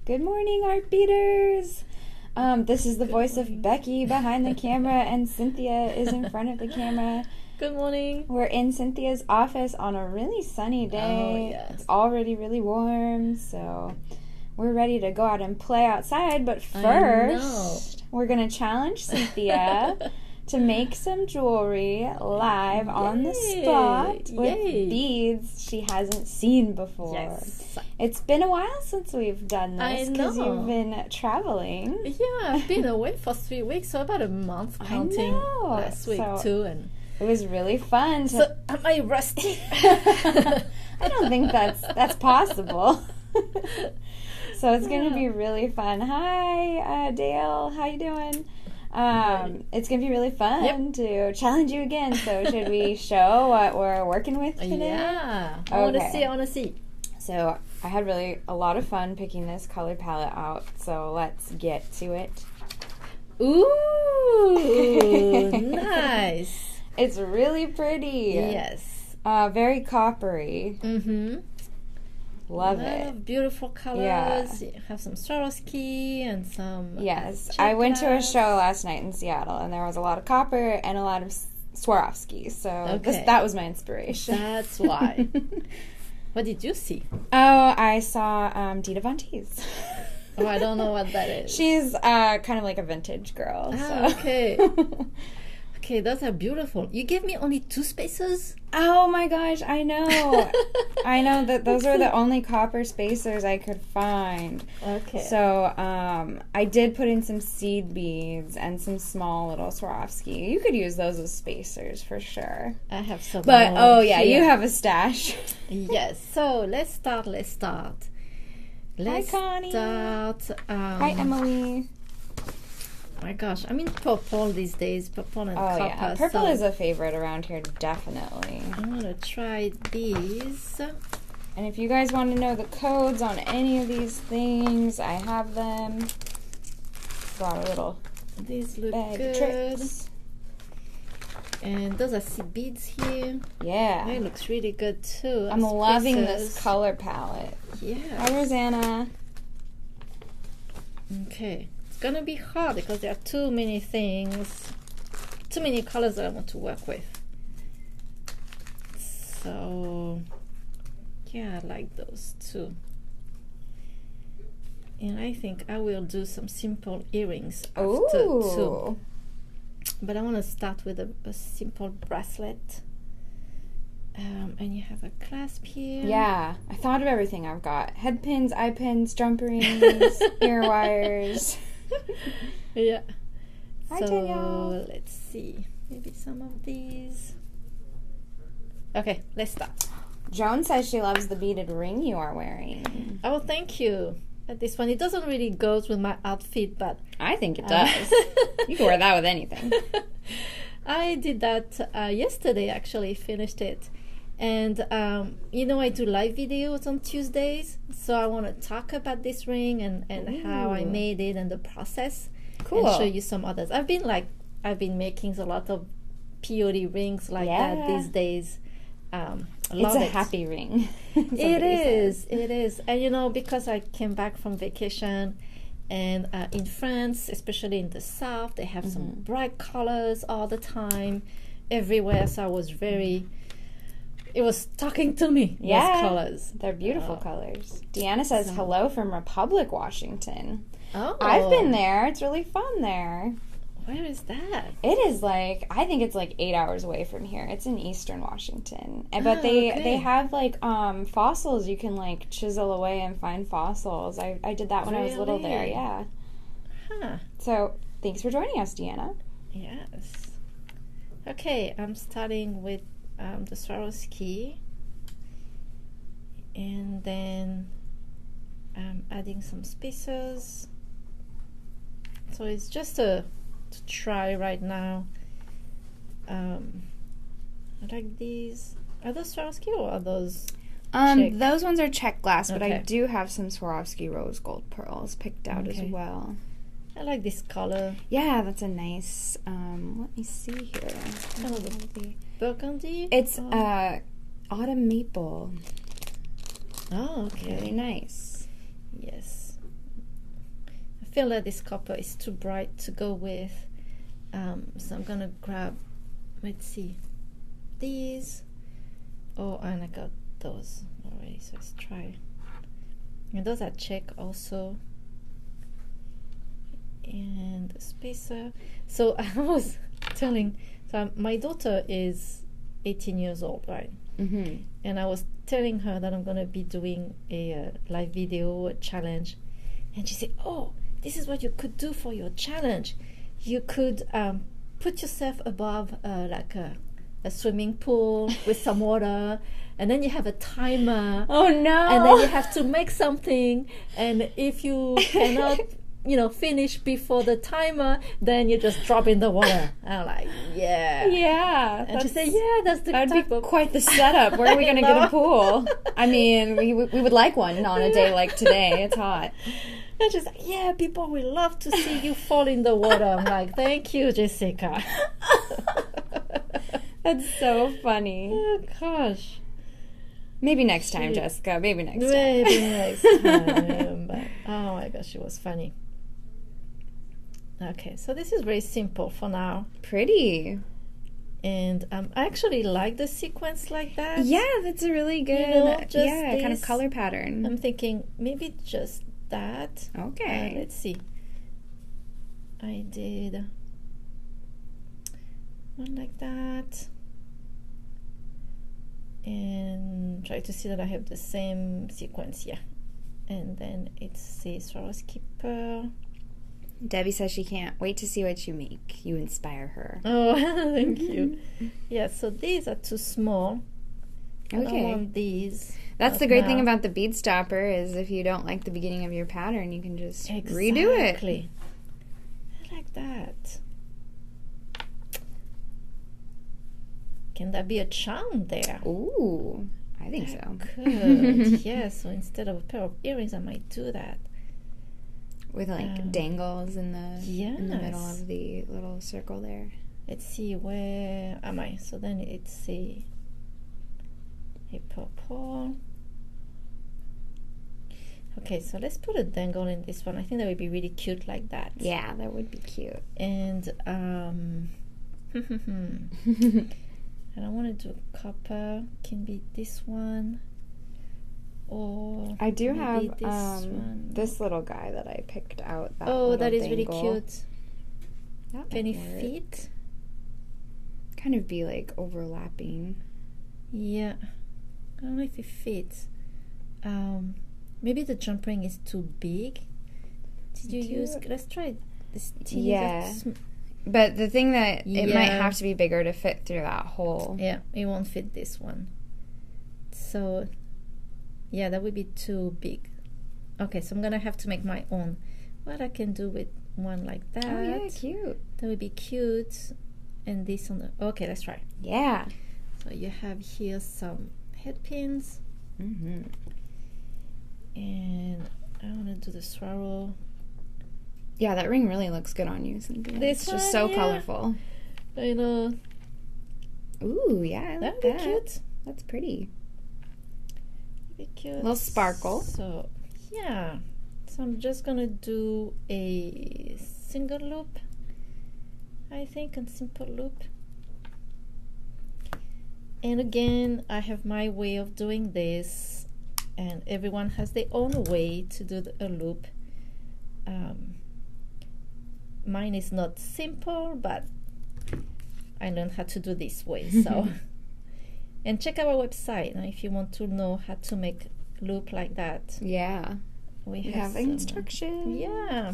Good morning, Artbeaters! This is the voice of Becky behind the camera, and Cynthia is in front of the camera. Good morning. We're in Cynthia's office on a really sunny day. Oh, yes. It's already really warm, so we're ready to go out and play outside. But first, we're going to challenge Cynthia to make some jewelry live on the spot with beads she hasn't seen before. Yes. It's been a while since we've done this because you've been traveling. Yeah, I've been away for 3 weeks, so about a month counting last week too. And it was really fun. So am I rusty? I don't think that's possible. So it's going to be really fun. Hi, Dale. How you doing? It's going to be really fun to challenge you again. So should we show what we're working with today? Yeah. I want to see. So I had really a lot of fun picking this color palette out. So let's get to it. Ooh, nice. It's really pretty. Yes. Very coppery. Mm-hmm. Love it. Of beautiful colors. Yeah. You have some Swarovski and some. Yes, I went to a show last night in Seattle, and there was a lot of copper and a lot of Swarovski. So that was my inspiration. That's why. What did you see? Oh, I saw Dita Von Teese. Oh, I don't know what that is. She's kind of like a vintage girl. Ah, so. Okay. Okay, those are beautiful. You gave me only 2 spacers? Oh my gosh, I know. I know that those are the only copper spacers I could find. Okay. So I did put in some seed beads and some small little Swarovski. You could use those as spacers for sure. I have some. But you have a stash. Yes. So let's start. Hi, Connie. Hi, Emily. My gosh, I'm in purple these days, purple and copper. Yeah, purple is a favorite around here, definitely. I'm gonna try these. And if you guys want to know the codes on any of these things, I have them. Got a little these look bag good. Of tricks. And those are seed beads here. Yeah. It looks really good too. I'm loving this color palette. Yeah. Hi, Rosanna. Okay. Gonna be hard because there are too many things, too many colors that I want to work with. So yeah, I like those too. And I think I will do some simple earrings after too. But I want to start with a simple bracelet. And you have a clasp here. Yeah, I thought of everything I've got. Head pins, eye pins, jump rings, ear wires. Yeah. Hi, so Danielle. Let's see. Maybe some of these. Okay, let's start. Joan says she loves the beaded ring you are wearing. Oh, thank you. This one, it doesn't really go with my outfit, but I think it does. You can wear that with anything. I did that yesterday, actually, finished it. And, I do live videos on Tuesdays, so I want to talk about this ring and how I made it and the process. Cool. And show you some others. I've been making a lot of POD rings like that these days. It's a happy ring. It is. And, because I came back from vacation, and in France, especially in the south, they have some bright colors all the time, everywhere. So I was it was talking to me, those colors. They're beautiful colors. Deanna says hello from Republic, Washington. Oh. I've been there. It's really fun there. Where is that? It is I think it's 8 hours away from here. It's in eastern Washington. But they have fossils. You can chisel away and find fossils. I did that when I was little there, yeah. Huh. So thanks for joining us, Deanna. Yes. Okay, I'm starting with the Swarovski. And then I'm adding some spacers. So it's just to try right now. I like these. Are those Swarovski or are those check? Those ones are check glass, but I do have some Swarovski rose gold pearls picked out as well. I like this color. Yeah, that's a nice, let me see here. Burgundy? It's autumn maple. Oh, okay. Really nice. Yes. feel that this copper is too bright to go with. So I'm gonna grab, let's see, these. Oh, and I got those already, so let's try. And those are check also. And the spacer. So I was telling, so my daughter is 18 years old, right? Mm-hmm. And I was telling her that I'm gonna be doing a live video, a challenge, and she said, "Oh, this is what you could do for your challenge. You could put yourself above like a swimming pool with some water, and then you have a timer. Oh no! And then you have to make something, and if you cannot." Finish before the timer, then you just drop in the water. And I'm like, yeah. Yeah. And she said, yeah, that's the That'd type be of... quite the setup. Where are we going to get a pool? I mean, we would like one on a day like today. It's hot. And she's like, yeah, people will love to see you fall in the water. I'm like, thank you, Jessica. That's so funny. Oh, gosh. Maybe next time, Jessica. Maybe next time. Maybe next time. But, oh my gosh, it was funny. Okay, so this is very simple for now. Pretty. And I actually like the sequence like that. Yeah, that's a really good, kind of color pattern. I'm thinking maybe just that. Okay. Let's see. I did one like that. And try to see that I have the same sequence, yeah. And then it says Swarovski. Debbie says she can't wait to see what you make. You inspire her. Oh, thank you. Yeah, so these are too small. Okay. I don't want these. That's the great thing about the bead stopper is if you don't like the beginning of your pattern, you can just redo it. Exactly. I like that. Can that be a charm there? Ooh, I think so. Could. Yeah, so instead of a pair of earrings, I might do that. With like dangles in the middle of the little circle there. Let's see, where am I? So then it's a purple. Okay, so let's put a dangle in this one. I think that would be really cute like that. Yeah, that would be cute. And I don't want to do copper. Can be this one. Or I do have this little guy that I picked out. That is really cute. Can it fit? Kind of be like overlapping. Yeah, I don't know if it fits. Maybe the jump ring is too big. Did you use? Let's try this. Yeah, but the thing that it might have to be bigger to fit through that hole. Yeah, it won't fit this one. So. Yeah, that would be too big. Okay, so I'm going to have to make my own. What I can do with one like that. Oh, yeah, cute. That would be cute. And this on the... Okay, let's try. Yeah. So you have here some head pins. Mm-hmm. And I want to do the swirl. Yeah, that ring really looks good on you, Cynthia. It's just so colorful. I know. Ooh, yeah, I like that. That'd be cute. That's pretty. Cute. Little sparkle. So yeah, so I'm just gonna do a single loop, I think, a simple loop. And again, I have my way of doing this, and everyone has their own way to do a loop. Mine is not simple, but I learned how to do this way. So. And check our website if you want to know how to make loop like that. Yeah. We have instructions. Yeah.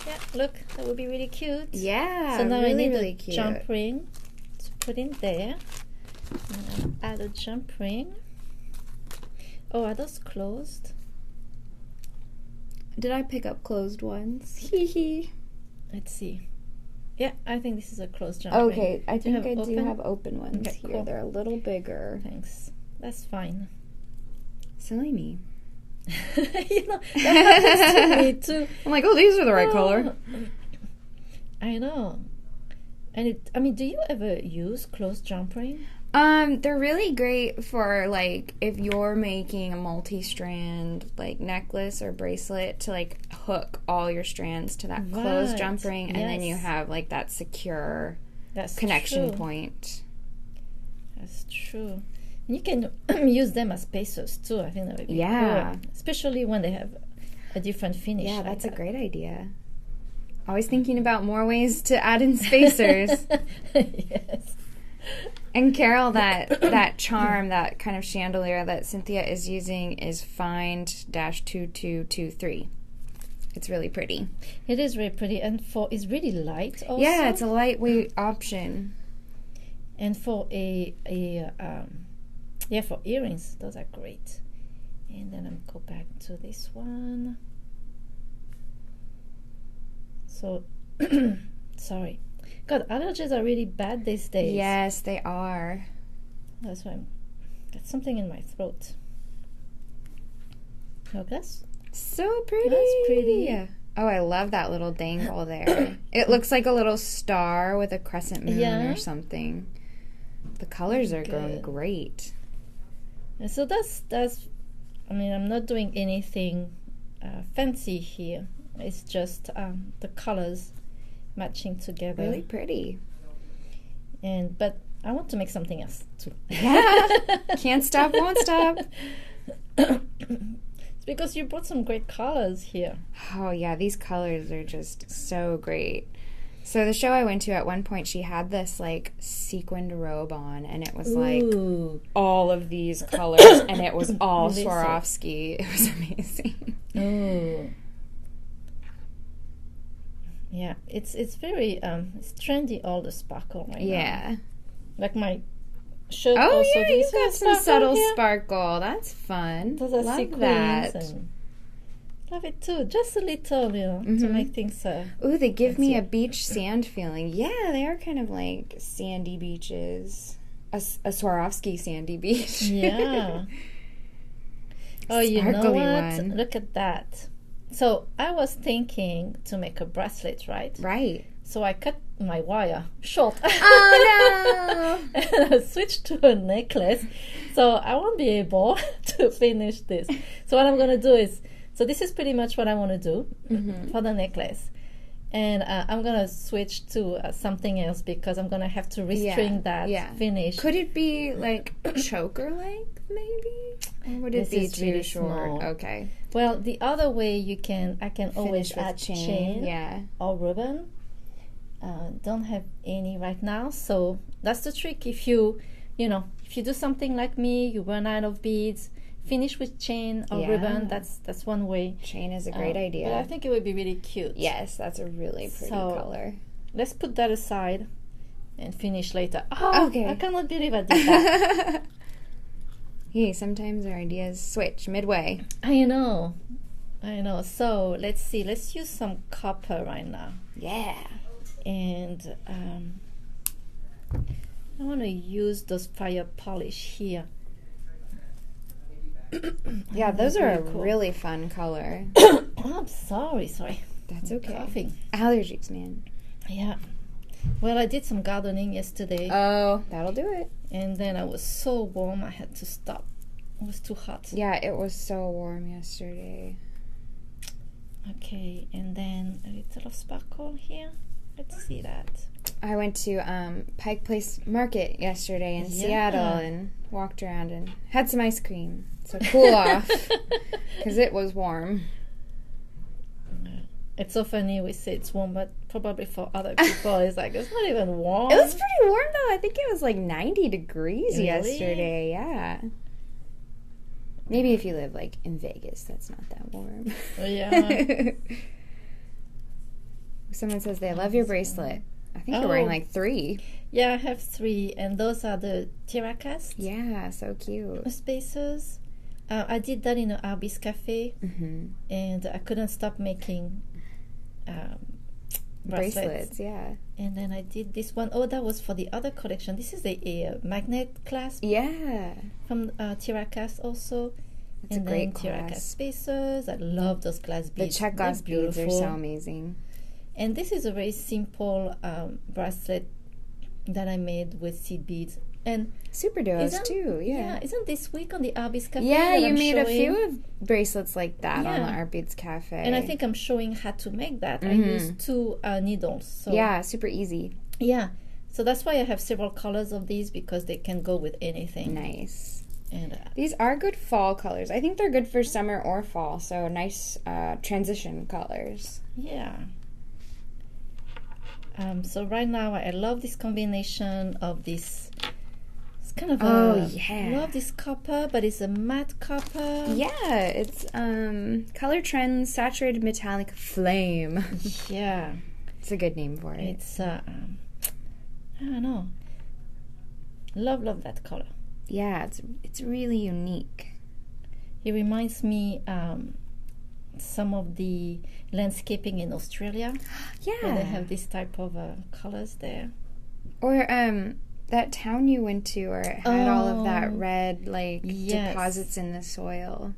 Yeah, look, that would be really cute. Yeah, so now really, I need really a cute. jump ring to put in there. And I'll add a jump ring. Oh, are those closed? Did I pick up closed ones? Hee hee. Let's see. Yeah, I think this is a closed jump ring. Okay, I think I do have open ones here. Cool. They're a little bigger. Thanks. That's fine. Silly me. That happens to me too. I'm like, oh, these are the right color. I know. And do you ever use closed jump ring? They're really great for, like, if you're making a multi-strand, like, necklace or bracelet to, like, hook all your strands to that closed jump ring, and then you have, like, that secure connection point. That's true. And you can use them as spacers, too. I think that would be cool. Especially when they have a different finish. Yeah, that's a great idea. Always thinking about more ways to add in spacers. Yes. And Carol, that charm, that kind of chandelier that Cynthia is using is Find-2223. It's really pretty. It is really pretty, and it's really light also. Yeah, it's a lightweight option. And for for earrings, those are great. And then I'll go back to this one. So, sorry. God, allergies are really bad these days. Yes, they are. That's why I've got something in my throat. Oh, that's so pretty. That's pretty. Oh, I love that little dangle there. It looks like a little star with a crescent moon or something. The colors are going great. And so that's. I mean, I'm not doing anything fancy here. It's just the colors matching together. Really pretty. But I want to make something else too. Yeah. Can't stop, won't stop. It's because you brought some great colors here. Oh yeah, these colors are just so great. So the show I went to, at one point she had this like sequined robe on, and it was like all of these colors, and it was all Swarovski. It was amazing. Ooh. Yeah, it's very it's trendy, all the sparkle right now. Yeah. Like my shirt also. Oh yeah, you've got some subtle sparkle. That's fun. Those are love sequins that. And love it too. Just a little, to make things Ooh, they give me a beach sand feeling. Yeah, they are kind of like sandy beaches. A Swarovski sandy beach. Yeah. Oh, you know what? One. Look at that. So I was thinking to make a bracelet, right? Right. So I cut my wire short. Oh, no! And I switched to a necklace. So I won't be able to finish this. So what I'm going to do is, so this is pretty much what I want to do for the necklace. And I'm going to switch to something else because I'm going to have to restring that finish. Could it be like choker length, maybe? Or would it be too really short? Small. Okay. Well, the other way I can always add chain or ribbon. Don't have any right now, so that's the trick. If you do something like me, you run out of beads, finish with chain or ribbon. That's one way. Chain is a great idea. But I think it would be really cute. Yes, that's a really pretty color. Let's put that aside and finish later. Oh, okay. I cannot believe I did that. Hey, sometimes our ideas switch midway. I know. So let's see. Let's use some copper right now. Yeah. And I want to use those fire polish here. Yeah, those are a really fun color. Oh, I'm sorry. That's okay. Coughing. Allergies, man. Yeah. Well, I did some gardening yesterday. Oh, that'll do it. And then I was so warm, I had to stop. It was too hot. Yeah, it was so warm yesterday. Okay, and then a little of sparkle here. Let's see that. I went to Pike Place Market yesterday in Seattle and walked around and had some ice cream. So cool off, because it was warm. It's so funny we say it's warm, but probably for other people it's like, it's not even warm. It was pretty warm though. I think it was like 90 degrees yesterday. Yeah. Maybe if you live like in Vegas, that's not that warm. Yeah. Someone says they love your bracelet. I think you're wearing like 3. Yeah, I have 3, and those are the Tiracast. Yeah, so cute. Spacers. I did that in an Artbeads cafe, and I couldn't stop making bracelets. Yeah. And then I did this one. Oh, that was for the other collection. This is a magnet clasp. Yeah. From Tiracast also. It's a great Tiracast spacers. I love those glass beads. The check-off beads are so amazing. And this is a very simple bracelet that I made with seed beads. And super duos too. Yeah. Isn't this week on the Artbeads Cafe? Yeah, you I'm made a showing... few of bracelets like that on the Artbeads Cafe. And I think I'm showing how to make that. I used 2 needles. So yeah, super easy. Yeah. So that's why I have several colors of these, because they can go with anything. Nice. And these are good fall colors. I think they're good for summer or fall. So nice transition colors. Yeah. So right now I love this combination of this. It's kind of I love this copper, but it's a matte copper. Yeah, it's Color Trends Saturated Metallic Flame. Yeah. It's a good name for it. It's I don't know. Love that color. Yeah, it's really unique. It reminds me some of the landscaping in Australia. Yeah. Where they have this type of colors there. Or that town you went to where it had all of that red deposits in the soil.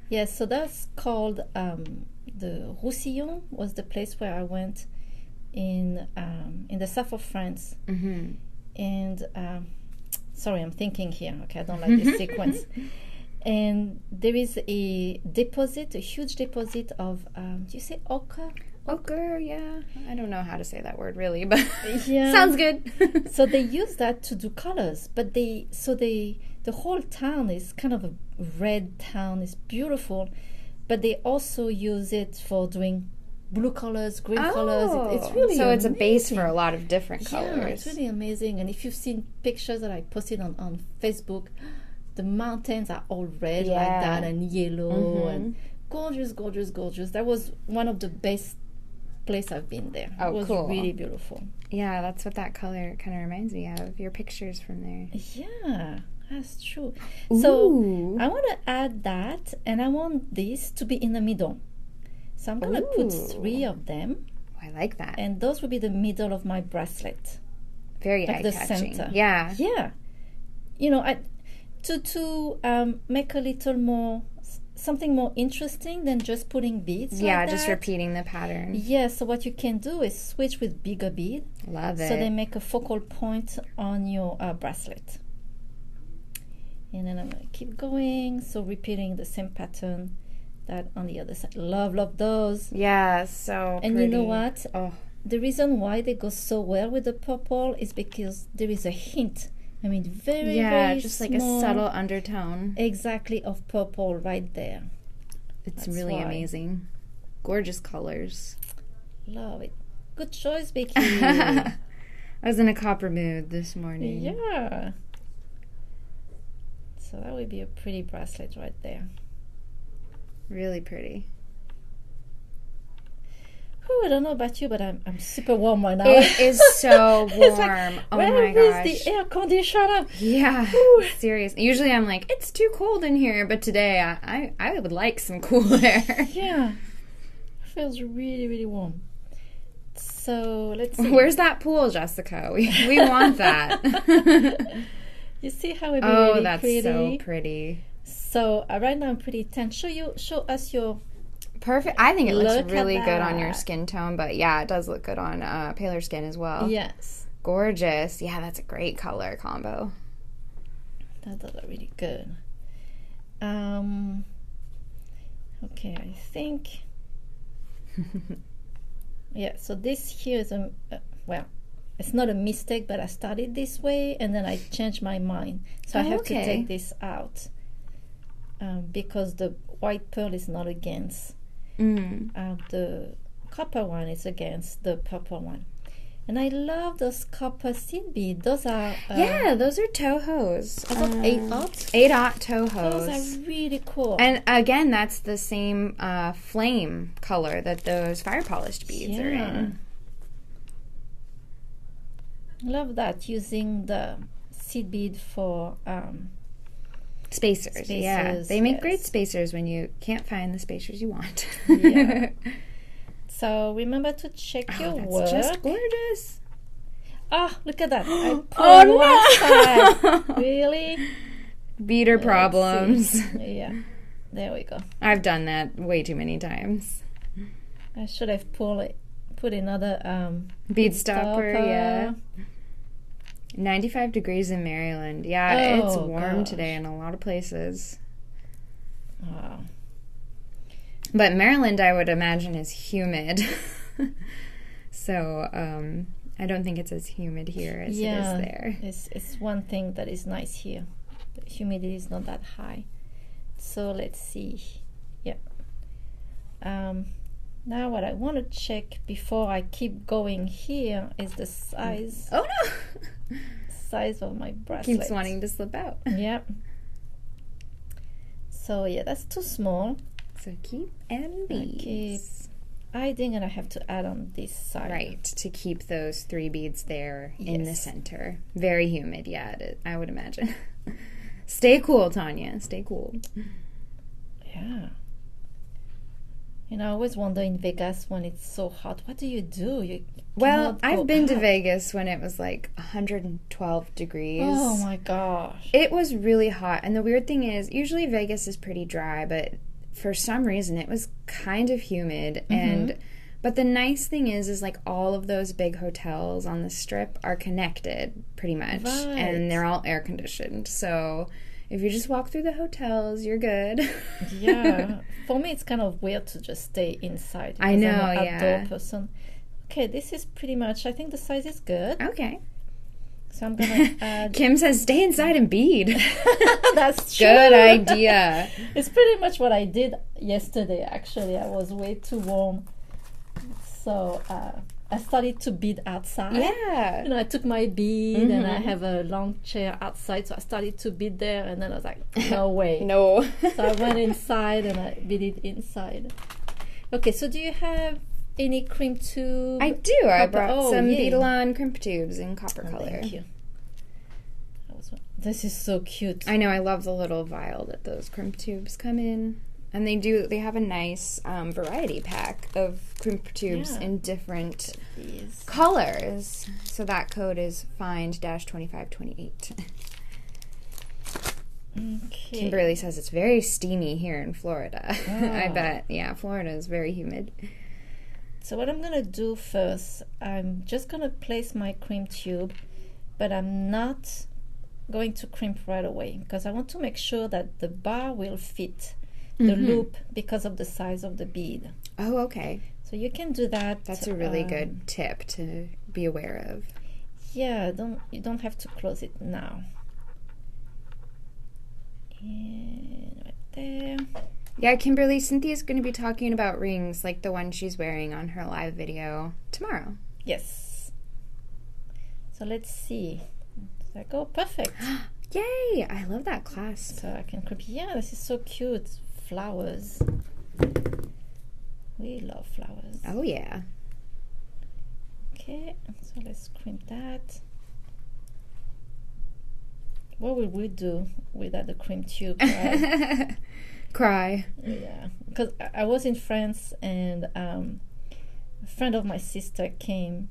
Yes, so that's called the Roussillon was the place where I went in the south of France. Mm-hmm. And sorry, I'm thinking here. Okay, I don't like this sequence. And there is a deposit, a huge deposit of, do you say ochre? Ochre, yeah. I don't know how to say that word really, but sounds good. So they use that to do colors, but the whole town is kind of a red town. It's beautiful, but they also use it for doing blue colors, green colors. It's really so amazing. It's a base for a lot of different colors. Yeah, it's really amazing. And if you've seen pictures that I posted on Facebook, the mountains are all red like that and yellow and gorgeous, gorgeous, gorgeous. That was one of the best place I've been there. Oh, it was cool. Really beautiful. Yeah, that's what that color kind of reminds me of. Your pictures from there. Yeah, that's true. Ooh. So I want to add that, and I want this to be in the middle. So I'm going to put 3 of them. I like that. And those will be the middle of my bracelet. Very like eye-catching. The center. Yeah. Yeah. You know, to make a little more, something more interesting than just putting beads. Yeah, like just that. repeating the pattern. Yeah, so what you can do is switch with bigger bead. Love it. So they make a focal point on your bracelet. And then I'm going to keep going. So repeating the same pattern that on the other side. Love those. Yeah, so and pretty. You know what? Oh. The reason why they go so well with the purple is because there is a hint. I mean, very just small, like a subtle undertone. Exactly, of purple right there. That's really amazing. Gorgeous colors. Love it. Good choice, Becky. I was in a copper mood this morning. Yeah. So that would be a pretty bracelet right there. Really pretty. Oh, I don't know about you, but I'm super warm right now. It is so warm. Like, oh my gosh. Where is the air conditioner? Yeah. Serious. Usually I'm like, it's too cold in here, but today I would like some cool air. Yeah. It feels really, really warm. So let's see. Where's that pool, Jessica? We want that. You see how it really that's pretty? So pretty. So right now I'm pretty tan. Show us your. Perfect. I think it looks really good on your skin tone, but yeah, it does look good on paler skin as well. Yes. Gorgeous. Yeah, that's a great color combo. That does look really good. Okay, I think. Yeah, so this here is well, it's not a mistake, but I started this way and then I changed my mind. So I have to take this out because the white pearl is not against. The copper one is against the purple one. And I love those copper seed beads. Those are... those are Tohos. 8/0? 8/0 Tohos. Those are really cool. And again, that's the same flame color that those fire polished beads are in. Love that, using the seed bead for... Spacers, yeah. They make great spacers when you can't find the spacers you want. Yeah. So remember to check your work. That's just gorgeous. Oh, look at that. I pulled one side. Really? Beater problems. Yeah. There we go. I've done that way too many times. I should have put another bead stopper, yeah. 95 degrees in Maryland. Yeah, it's warm today in a lot of places. Wow. But Maryland, I would imagine, is humid. So I don't think it's as humid here as it is there. It's one thing that is nice here. The humidity is not that high. So let's see. Yeah. Now what I want to check before I keep going here is the size. Oh no! Size of my bracelet. Keeps wanting to slip out. Yep. So yeah, that's too small. So keep adding beads. I think I have to add on this side. Right, to keep those 3 beads there in the center. Very humid, yeah, I would imagine. Stay cool, Tanya. Stay cool. Yeah. I always wonder in Vegas when it's so hot, what do? Well, I've been to Vegas when it was like 112 degrees. Oh my gosh. It was really hot. And the weird thing is, usually Vegas is pretty dry, but for some reason it was kind of humid. But the nice thing is like all of those big hotels on the Strip are connected pretty much. Right. And they're all air conditioned. So if you just walk through the hotels, you're good. Yeah. For me, it's kind of weird to just stay inside. I know, I'm an outdoor person. Okay, this is pretty much, I think the size is good. Okay. So I'm going to add... Kim says, stay inside and bead. That's true. Good idea. It's pretty much what I did yesterday, actually. I was way too warm. So I started to bead outside. Yeah. I took my bead and I have a long chair outside. So I started to bead there and then I was like, no way. No. So I went inside and I beaded inside. Okay, so do you have any crimp tube? I do. I brought some Beadalon crimp tubes in copper color. Thank you. This is so cute. I know. I love the little vial that those crimp tubes come in. And they have a nice variety pack of crimp tubes in different colors. So that code is find-2528. Okay. Kimberly says it's very steamy here in Florida. I bet. Yeah, Florida is very humid. So what I'm going to do first, I'm just going to place my crimp tube, but I'm not going to crimp right away because I want to make sure that the bar will fit the loop because of the size of the bead. Oh, okay. So you can do that. That's a really good tip to be aware of. Yeah, you don't have to close it now. And right there. Yeah, Kimberly, Cynthia's going to be talking about rings like the one she's wearing on her live video tomorrow. Yes. So let's see. Does that go? Perfect. Yay! I love that clasp. So I can crimp. Yeah, this is so cute. Flowers. We love flowers. Oh, yeah. Okay, so let's crimp that. What will we do without the crimp tube, right? Cry. Yeah, because I was in France and a friend of my sister came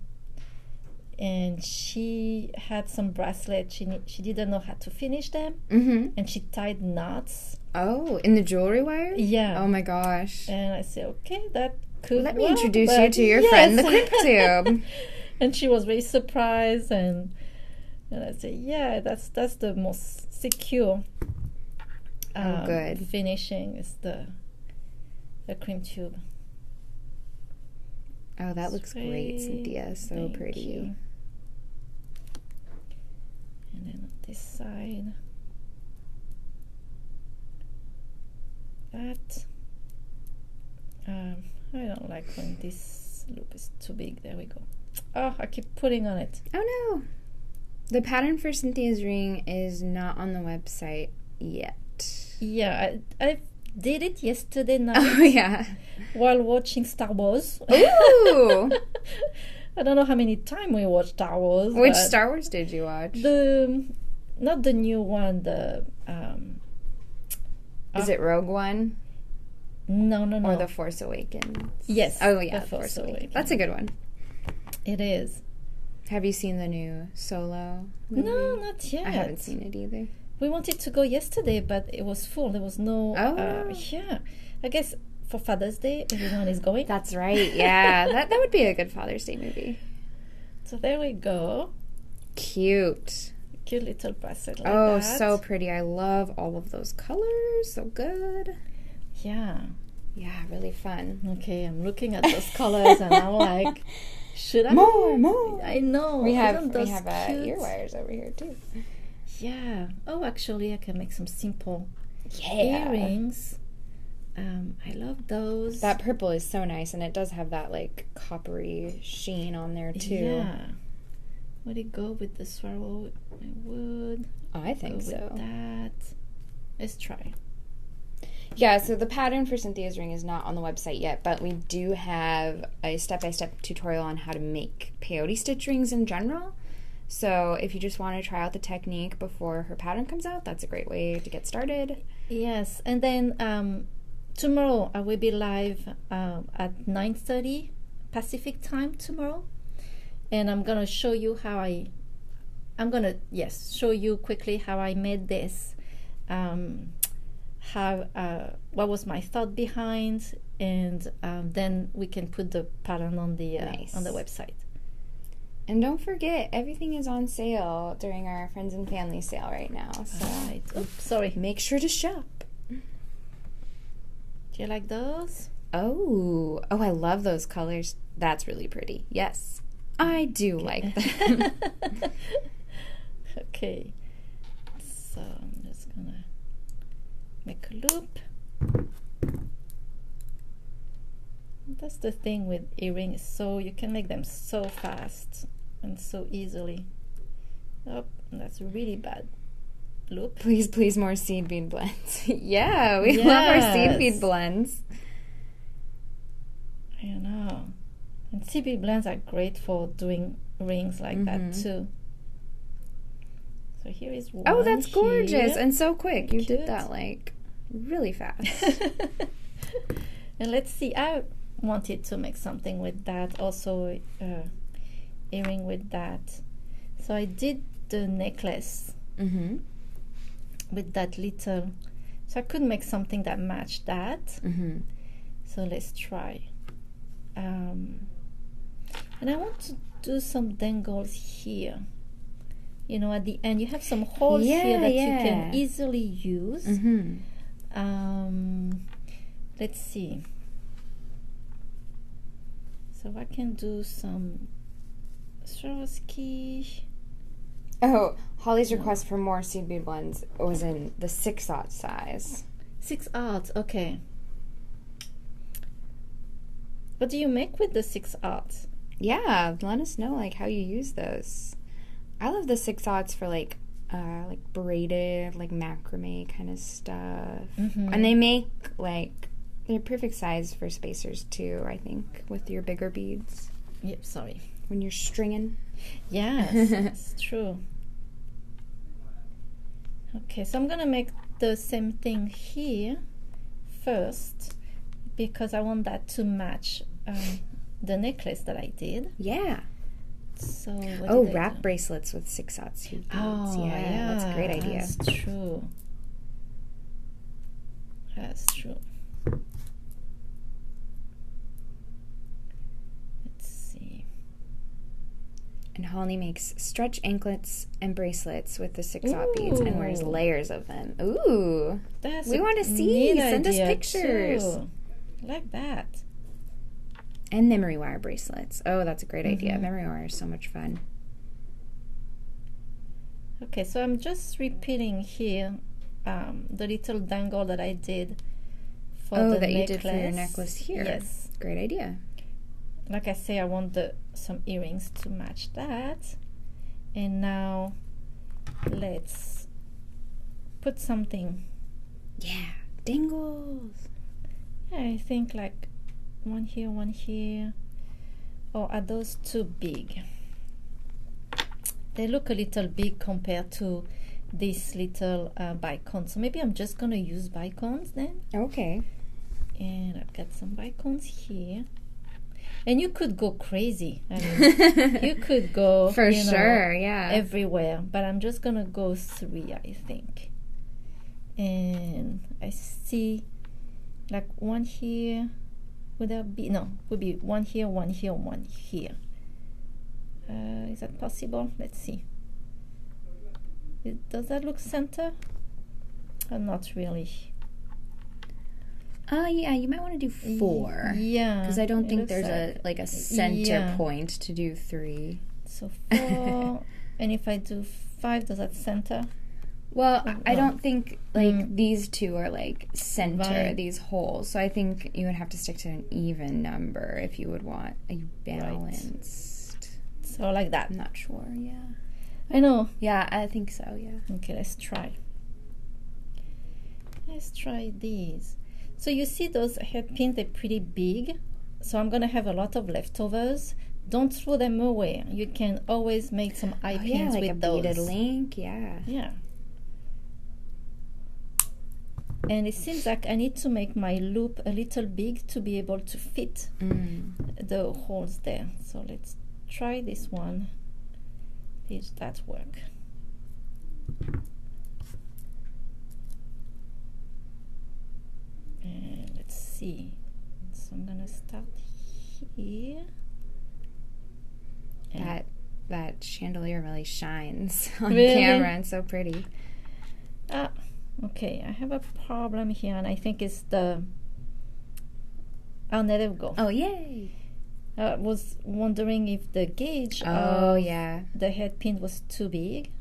and she had some bracelets. She didn't know how to finish them and she tied knots. Oh, in the jewelry wire? Yeah. Oh my gosh. And I said, okay, that could Let me introduce you to your friend, the crimp tube. And she was very surprised and I said, yeah, that's the most secure good finishing is the crimp tube. Oh, that looks great, Cynthia. So Thank pretty. You. And then on this side, that I don't like when this loop is too big. There we go. Oh, I keep putting on it. Oh no. The pattern for Cynthia's ring is not on the website yet. Yeah, I did it yesterday night. Oh, yeah. While watching Star Wars. Ooh! I don't know how many times we watched Star Wars. Which Star Wars did you watch? Not the new one, Is it Rogue One? No. Or The Force Awakens? Yes. Oh, yeah, The Force Awakens. That's a good one. It is. Have you seen the new Solo movie? No, not yet. I haven't seen it either. We wanted to go yesterday, but it was full. There was no... yeah. I guess for Father's Day, everyone is going. That's right, yeah. that would be a good Father's Day movie. So there we go. Cute. Cute little bracelet like Oh, that. so pretty. I love all of those colors. So good. Yeah. Yeah, really fun. Okay, I'm looking at those colors and I'm like, should I? More. I know. We have cute? ear wires over here too. Yeah. Oh, actually, I can make some simple earrings. I love those. That purple is so nice, and it does have that like coppery sheen on there too. Yeah. Would it go with the swirl? I would. I think so. With that. Let's try. Yeah, so the pattern for Cynthia's ring is not on the website yet, but we do have a step-by-step tutorial on how to make peyote stitch rings in general. So if you just want to try out the technique before her pattern comes out, that's a great way to get started. Yes, and then tomorrow I will be live at 9:30 Pacific time tomorrow, and I'm gonna show you how show you quickly how I made this. What was my thought behind, and then we can put the pattern on the website. And don't forget, everything is on sale during our friends and family sale right now. So right. Oops, sorry. Make sure to shop. Do you like those? Oh, I love those colors. That's really pretty. Yes, I do like them. Okay. So I'm just gonna make a loop. That's the thing with earrings, so you can make them so fast and so easily. Oh, that's really bad. Loop. Please, more seed bead blends. Yeah, we love our seed bead blends. I know. And seed bead blends are great for doing rings like that too. So here is one. Oh, that's gorgeous and so quick. You Cute. did that like really fast. And let's see. I wanted to make something with that, also earring with that. So I did the necklace with that little. So I could make something that matched that. So let's try. And I want to do some dangles here. You know, at the end you have some holes here that you can easily use. Let's see. So I can do some Swarovski. Oh, Holly's request for more seed bead blends was in the 6/0 size. 6/0, okay. What do you make with the 6/0? Yeah, let us know like how you use those. I love the 6/0 for like braided, like macrame kind of stuff. And they make like they're perfect size for spacers too, I think, with your bigger beads. Yep, sorry. When you're stringing. Yes, that's true. Okay, so I'm gonna make the same thing here first because I want that to match the necklace that I did. Yeah. So wrap bracelets with 6/0 beads. Oh, yeah, that's a great idea. That's true. That's true. Let's see. And Holly makes stretch anklets and bracelets with the 6/0 beads and wears layers of them. Ooh. We want to see. Send us pictures. Too. Like that. And memory wire bracelets. Oh, that's a great idea. Memory wire is so much fun. Okay, so I'm just repeating here the little dangle that I did for the necklace. You did for your necklace here. Yes. Great idea. Like I say, I want some earrings to match that. And now let's put something. Yeah, dangles. Yeah, I think like one here. Oh, are those too big? They look a little big compared to this little bicone. So maybe I'm just going to use bicones then. Okay. And I've got some bicones here. And you could go crazy. I mean, you could go for sure, yeah, everywhere. But I'm just going to go 3, I think. And I see like one here. Would that be? No, would be one here, one here, one here. Is that possible? Let's see. Does that look center? Not really. Yeah, you might want to do 4. Yeah. Because I don't think there's a center point to do 3. So 4. And if I do 5, does that center? Well, I don't think these two are like center, these holes. So I think you would have to stick to an even number if you would want a balanced. So like that. I'm not sure, yeah. I know. Yeah, I think so, yeah. Okay, let's try. Let's try these. So you see those head pins, they're pretty big. So I'm going to have a lot of leftovers. Don't throw them away. You can always make some eye pins like with a those. Beaded link, yeah. Yeah. And it seems like I need to make my loop a little big to be able to fit the holes there. So let's try this one. Did that work? And let's see. So I'm gonna start here. And that chandelier really shines on camera and so pretty. Okay, I have a problem here, and I think it's the... Oh, there we go. Oh, yay! I was wondering if the gauge of the head pin was too big.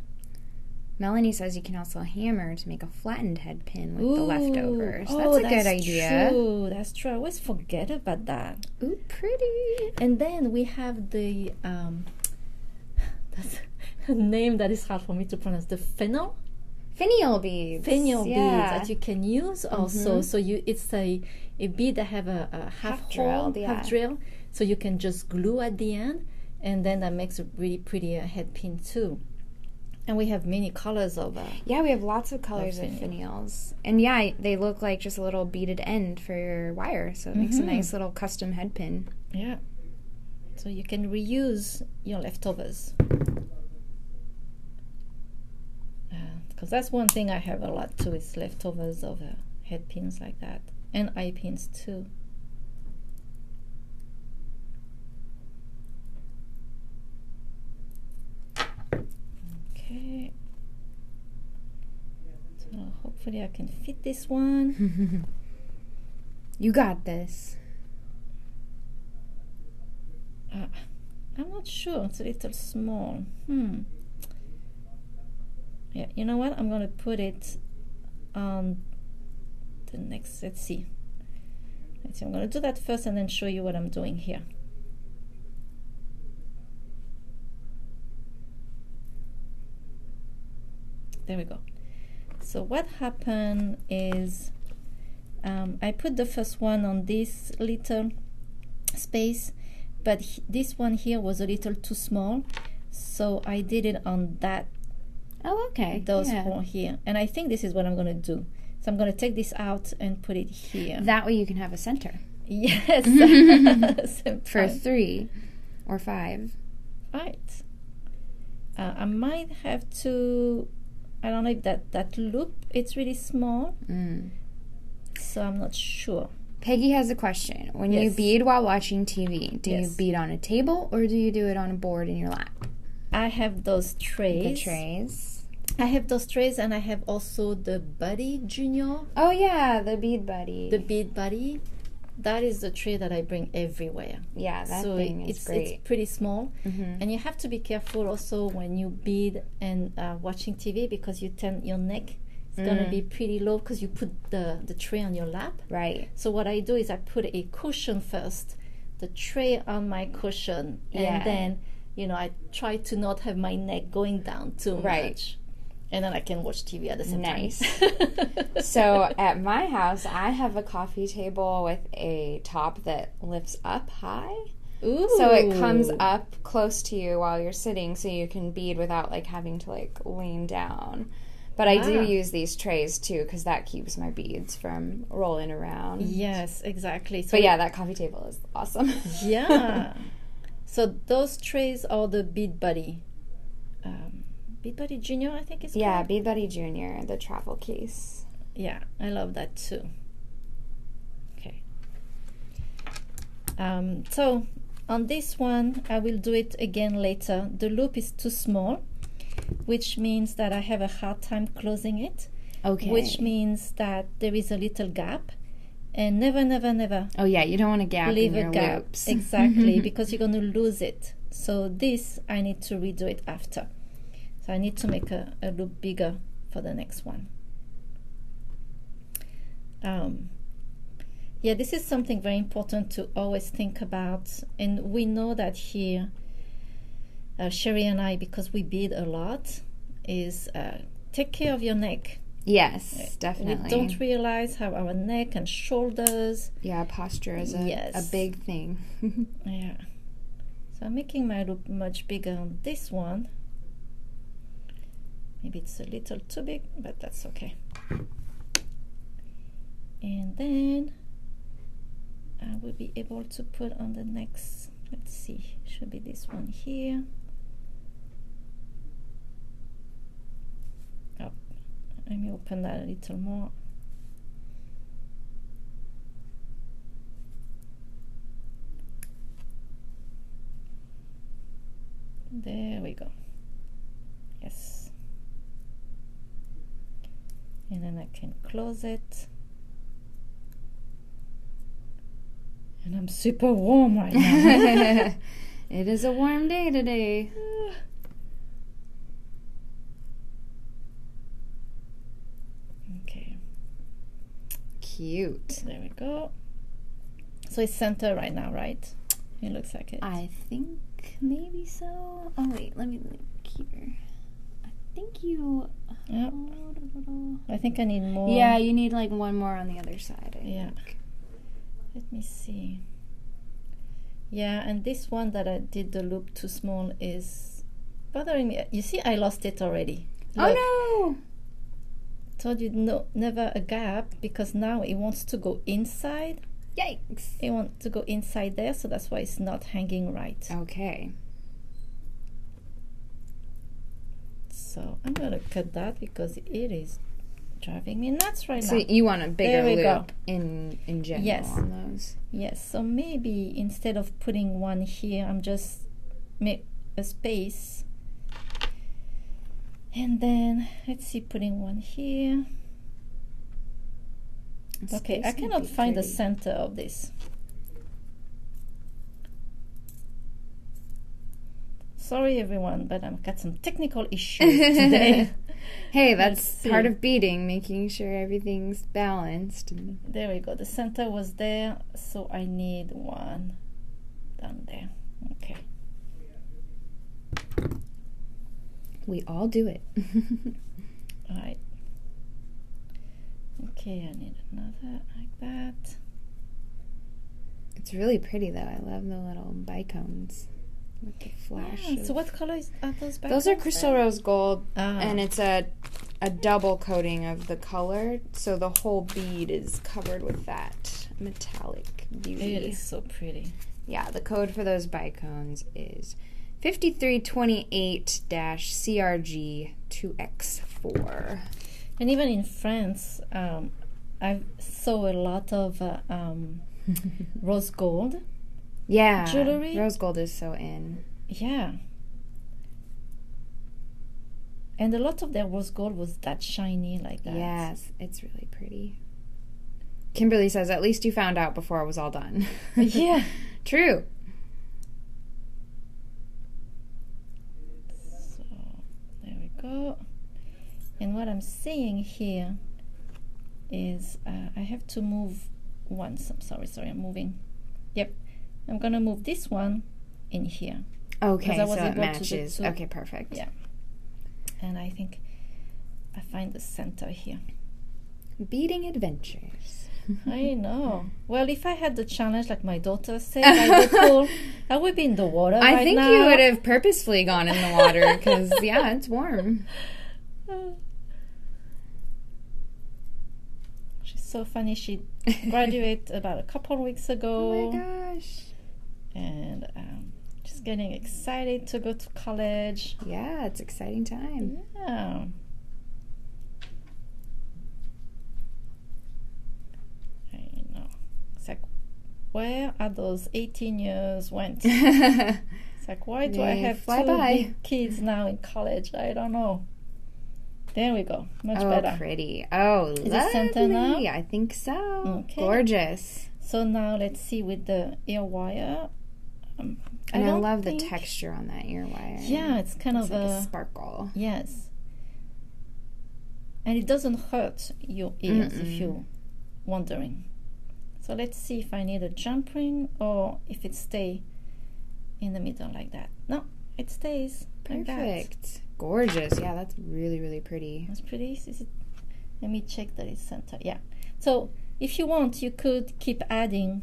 Melanie says you can also hammer to make a flattened head pin with the leftovers. Oh, that's a good idea. True. That's true. I always forget about that. Ooh, pretty. And then we have the... that's a name that is hard for me to pronounce. The fennel beads. Fennel beads that you can use also. So it's a bead that have a half drill. So you can just glue at the end, and then that makes a really pretty head pin too. And we have many colors of we have lots of colors of finials. And they look like just a little beaded end for your wire, so it makes a nice little custom head pin. Yeah. So you can reuse your leftovers. Because that's one thing I have a lot too, is leftovers of head pins like that. And eye pins too. Okay. So hopefully I can fit this one. You got this. I'm not sure. It's a little small. Yeah, you know what? I'm going to put it on the next. Let's see. I'm going to do that first and then show you what I'm doing here. There we go. So what happened is I put the first one on this little space, but this one here was a little too small, so I did it on that. Oh, okay. Those four here. And I think this is what I'm going to do. So I'm going to take this out and put it here. That way you can have a center. Yes. For 3 or 5. Right. I might have to... I don't know if that loop, it's really small. So I'm not sure. Peggy has a question. When you bead while watching TV, do you bead on a table or do you do it on a board in your lap? I have those trays. The trays. I have those trays, and I have also the Buddy Junior. Oh yeah, the Bead Buddy. The Bead Buddy. That is the tray that I bring everywhere. Yeah, that thing is great. It's pretty small. And you have to be careful also when you bead and watching TV, because you tend your neck is going to be pretty low because you put the tray on your lap. Right. So what I do is I put a cushion first, the tray on my cushion, and then I try to not have my neck going down too much. And then I can watch TV at the same time. Nice. So at my house, I have a coffee table with a top that lifts up high. Ooh. So it comes up close to you while you're sitting, so you can bead without having to lean down. But I do use these trays too, because that keeps my beads from rolling around. Yes, exactly. So but yeah, that coffee table is awesome. Yeah. So those trays are the Bead Buddy. Bead Buddy Junior, I think it's called. Yeah, Bead Buddy Junior, the travel case. Yeah, I love that too. Okay. So on this one, I will do it again later. The loop is too small, which means that I have a hard time closing it. Okay. Which means that there is a little gap. And never, never, never. Oh yeah, you don't want a gap leave in your a gap. loops. Exactly, because you're going to lose it. So this, I need to redo it after. So I need to make a loop bigger for the next one. Yeah, this is something very important to always think about. And we know that here, Sherry and I, because we bead a lot, is take care of your neck. Yes, definitely. We don't realize how our neck and shoulders. Yeah, posture is a big thing. Yeah. So I'm making my loop much bigger on this one. Maybe it's a little too big, but that's okay. And then I will be able to put on the next, let's see, should be this one here. Oh, let me open that a little more. There we go. Yes. And then I can close it. And I'm super warm right now. It is a warm day today. Okay. Cute. There we go. So it's center right now, right? It looks like it. I think maybe so. Oh wait, let me look here. I think you. Yep. I think I need more. Yeah, you need like one more on the other side. I think. Let me see. Yeah, and this one that I did the loop too small is bothering me. You see, I lost it already. Look. Oh no! Told you no, never a gap, because now it wants to go inside. Yikes! It wants to go inside there, so that's why it's not hanging right. Okay. So I'm gonna cut that because it is driving me nuts right now. So you want a bigger loop go. in general Yes. on those? Yes. So maybe instead of putting one here, I'm just make a space, and then let's see, putting one here. Okay, I cannot find the center of this. Sorry everyone, but I've got some technical issues today. Hey, that's part of beading, making sure everything's balanced. There we go. The center was there, so I need one down there. Okay. We all do it. All right. Okay, I need another like that. It's really pretty though. I love the little bicones with the flash. Yeah, so what color are those bicones? Those are crystal rose gold, Ah. and it's a double coating of the color, so the whole bead is covered with that metallic beauty. It is so pretty. Yeah, the code for those bicones is 5328-CRG2X4. And even in France, I saw a lot of rose gold. Yeah, jewelry. Rose gold is so in. Yeah. And a lot of their rose gold was that shiny like that. Yes, it's really pretty. Kimberly says, at least you found out before it was all done. Yeah. True. So, there we go. And what I'm seeing here is I have to move once. I'm sorry, I'm moving. Yep. I'm going to move this one in here. Okay, I was so it able to do matches. two. Okay, perfect. Yeah. And I think I find the center here. Beading adventures. I know. Well, if I had the challenge like my daughter said by the pool, I would be in the water I right think now. you would have purposefully gone in the water because, yeah, it's warm. She's so funny. She graduated about a couple of weeks ago. Oh my gosh. And just getting excited to go to college. Yeah, it's exciting time. Yeah. I know. It's like, where are those 18 years went? It's It's like, why do I have fly two by. big kids now in college? I don't know. There we go. Much better. Oh, pretty. Oh, Is it center now? I think so. Okay. Gorgeous. So now let's see with the ear wire. And I love the texture on that ear wire. Yeah, it's kind of like a sparkle. Yes. And it doesn't hurt your ears if you're wondering. So let's see if I need a jump ring or if it stays in the middle like that. No, it stays. Perfect. Like that. Gorgeous. Yeah, that's really, really pretty. That's pretty. Is it? Let me check that it's center. Yeah. So if you want, you could keep adding,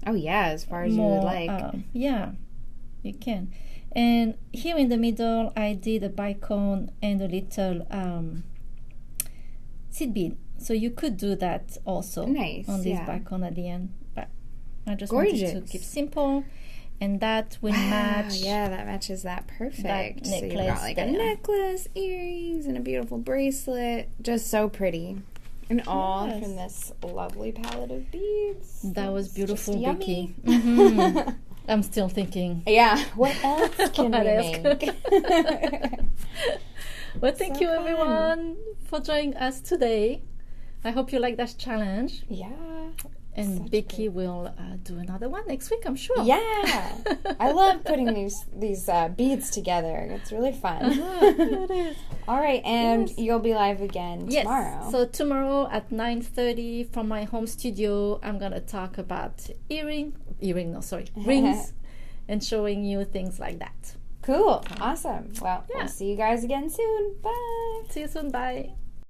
Oh, yeah, as far as more, you would like. Yeah, you can. And here in the middle, I did a bicone and a little seed bead. So you could do that also on this bicone at the end. But I just wanted to keep simple. And that will match. Yeah, that matches that perfect. That so you've got like a necklace, earrings, and a beautiful bracelet. Just so pretty. And all from this lovely palette of beads. That was beautiful, Vicky. I'm still thinking. Yeah, what else can we make? Well, thank you everyone for joining us today. I hope you like that challenge. Yeah. And Vicky will do another one next week, I'm sure. Yeah. I love putting these beads together. It's really fun. It is. All right, and you'll be live again tomorrow. So tomorrow at 9:30 from my home studio, I'm going to talk about rings and showing you things like that. Cool. Awesome. Well, we'll see you guys again soon. Bye. See you soon. Bye.